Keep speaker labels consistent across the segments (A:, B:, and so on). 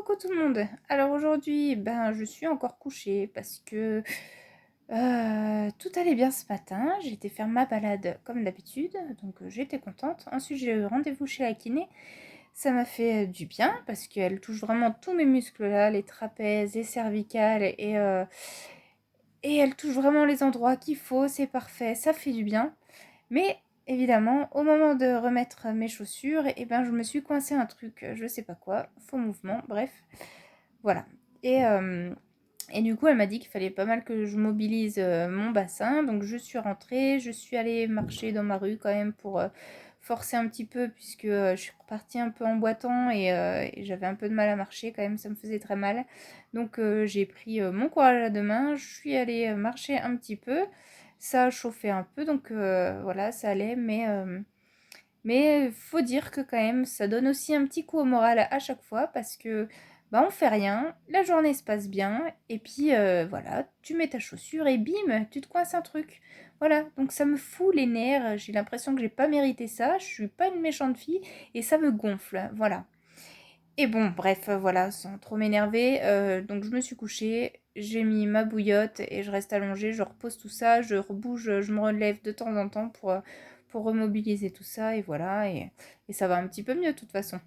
A: Coucou tout le monde. Alors aujourd'hui, je suis encore couchée parce que tout allait bien ce matin. J'ai été faire ma balade comme d'habitude, donc j'étais contente. Ensuite, j'ai eu rendez-vous chez la kiné. Ça m'a fait du bien parce qu'elle touche vraiment tous mes muscles là, les trapèzes, les cervicales et elle touche vraiment les endroits qu'il faut. C'est parfait, ça fait du bien. Mais évidemment, au moment de remettre mes chaussures, je me suis coincé un truc, je sais pas quoi, faux mouvement, bref. Voilà. Et, euh, et du coup, elle m'a dit qu'il fallait pas mal que je mobilise mon bassin. Donc, je suis rentrée. Je suis allée marcher dans ma rue quand même pour forcer un petit peu, puisque je suis repartie un peu en boitant et j'avais un peu de mal à marcher quand même. Ça me faisait très mal. Donc, j'ai pris mon courage à deux mains. Je suis allée marcher un petit peu. Ça a chauffé un peu. Donc, voilà, ça allait. Mais faut dire que quand même, ça donne aussi un petit coup au moral à chaque fois parce que on fait rien, la journée se passe bien, et puis voilà, tu mets ta chaussure et bim, tu te coinces un truc. Voilà, donc ça me fout les nerfs, j'ai l'impression que j'ai pas mérité ça, je suis pas une méchante fille, et ça me gonfle, voilà. Et bon, bref, voilà, sans trop m'énerver, donc je me suis couchée, j'ai mis ma bouillotte et je reste allongée, je repose tout ça, je rebouge, je me relève de temps en temps pour remobiliser tout ça, et voilà, et ça va un petit peu mieux de toute façon.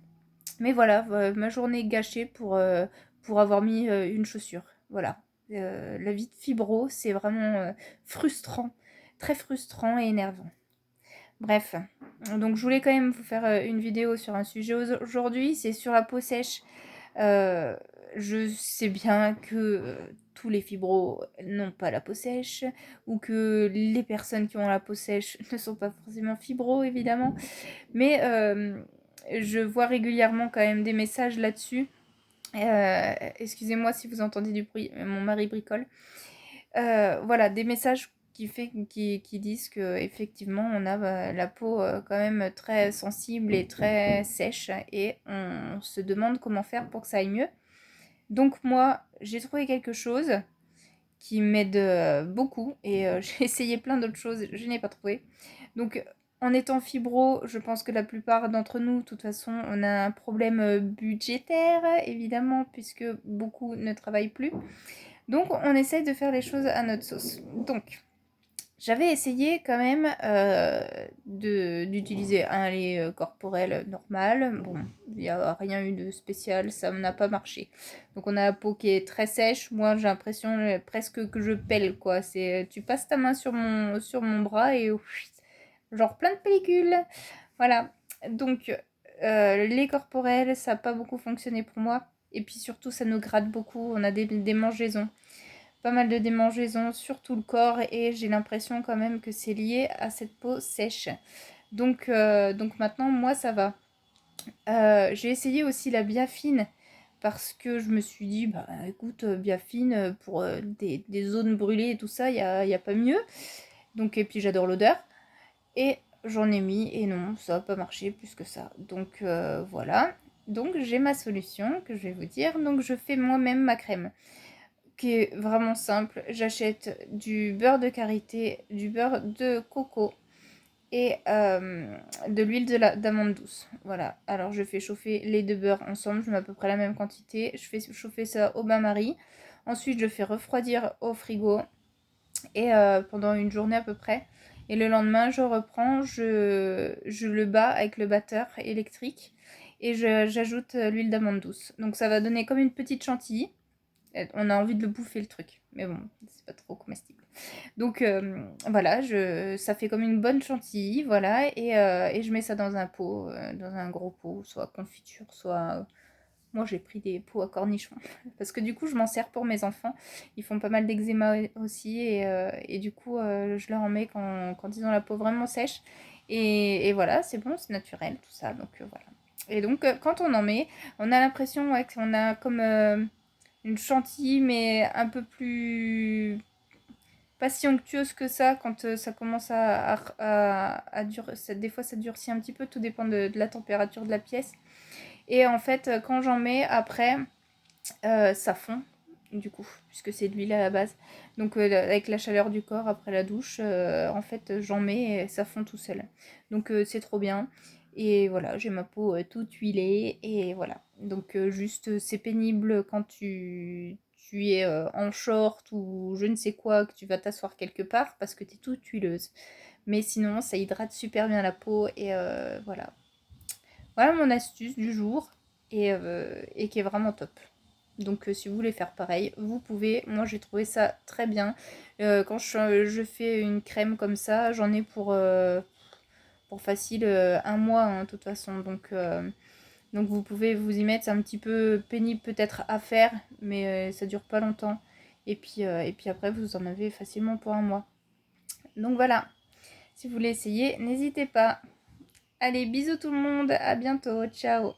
A: Mais voilà, ma journée est gâchée pour avoir mis une chaussure. Voilà. La vie de fibro, c'est vraiment frustrant, très frustrant et énervant. Bref, donc je voulais quand même vous faire une vidéo sur un sujet aujourd'hui, c'est sur la peau sèche. Euh, je sais bien que tous les fibros n'ont pas la peau sèche, ou que les personnes qui ont la peau sèche ne sont pas forcément fibros, évidemment, mais je vois régulièrement quand même des messages là-dessus. Excusez-moi si vous entendez du bruit, mon mari bricole. Voilà, des messages qui disent que effectivement on a la peau quand même très sensible et très sèche et on se demande comment faire pour que ça aille mieux. Donc moi, j'ai trouvé quelque chose qui m'aide beaucoup et j'ai essayé plein d'autres choses, je n'ai pas trouvé. Donc en étant fibro, je pense que la plupart d'entre nous, de toute façon, on a un problème budgétaire, évidemment, puisque beaucoup ne travaillent plus. Donc on essaye de faire les choses à notre sauce. Donc j'avais essayé quand même d'utiliser un lait corporel normal. Bon, il n'y a rien eu de spécial, ça n'a pas marché. Donc on a la peau qui est très sèche. Moi j'ai l'impression presque que je pèle quoi. C'est tu passes ta main sur mon bras et genre plein de pellicules. Voilà. Donc le lait corporel ça n'a pas beaucoup fonctionné pour moi. Et puis surtout ça nous gratte beaucoup. On a des démangeaisons, pas mal de démangeaisons sur tout le corps et j'ai l'impression quand même que c'est lié à cette peau sèche. Donc maintenant, moi, ça va. J'ai essayé aussi la Biafine parce que je me suis dit, bah écoute, Biafine, pour des zones brûlées et tout ça, y a pas mieux. Donc, et puis j'adore l'odeur. Et j'en ai mis et non, ça n'a pas marché plus que ça. Donc voilà. Donc j'ai ma solution que je vais vous dire. Donc je fais moi-même ma crème qui est vraiment simple. J'achète du beurre de karité, du beurre de coco et de l'huile d'amande douce. Voilà. Alors je fais chauffer les deux beurres ensemble, je mets à peu près la même quantité. Je fais chauffer ça au bain-marie. Ensuite, je fais refroidir au frigo et pendant une journée à peu près. Et le lendemain, je reprends, je le bats avec le batteur électrique et j'ajoute l'huile d'amande douce. Donc ça va donner comme une petite chantilly. On a envie de le bouffer le truc. Mais bon, c'est pas trop comestible. Donc voilà, ça fait comme une bonne chantilly, voilà, et je mets ça dans un pot, dans un gros pot, soit confiture, soit... Moi j'ai pris des pots à cornichons, parce que du coup je m'en sers pour mes enfants, ils font pas mal d'eczéma aussi, et du coup je leur en mets quand ils ont la peau vraiment sèche, et voilà, c'est bon, c'est naturel, tout ça, donc voilà. Et donc quand on en met, on a l'impression ouais, qu'on a comme une chantilly, mais un peu plus pas si onctueuse que ça quand ça commence à durer. Des fois, ça durcit un petit peu, tout dépend de la température de la pièce. Et en fait, quand j'en mets après, ça fond, du coup, puisque c'est de l'huile à la base. Donc, avec la chaleur du corps après la douche, en fait, j'en mets et ça fond tout seul. Donc, c'est trop bien. Et voilà, j'ai ma peau toute huilée et voilà. Donc juste c'est pénible quand tu es en short ou je ne sais quoi, que tu vas t'asseoir quelque part parce que tu es toute huileuse. Mais sinon ça hydrate super bien la peau et voilà. Voilà mon astuce du jour et qui est vraiment top. Donc si vous voulez faire pareil, vous pouvez. Moi j'ai trouvé ça très bien. Quand je fais une crème comme ça, j'en ai pour facile un mois hein, de toute façon. Donc vous pouvez vous y mettre. C'est un petit peu pénible peut-être à faire, mais ça dure pas longtemps. Et puis après vous en avez facilement pour un mois. Donc voilà, si vous voulez essayer, n'hésitez pas. Allez, bisous tout le monde, à bientôt, ciao.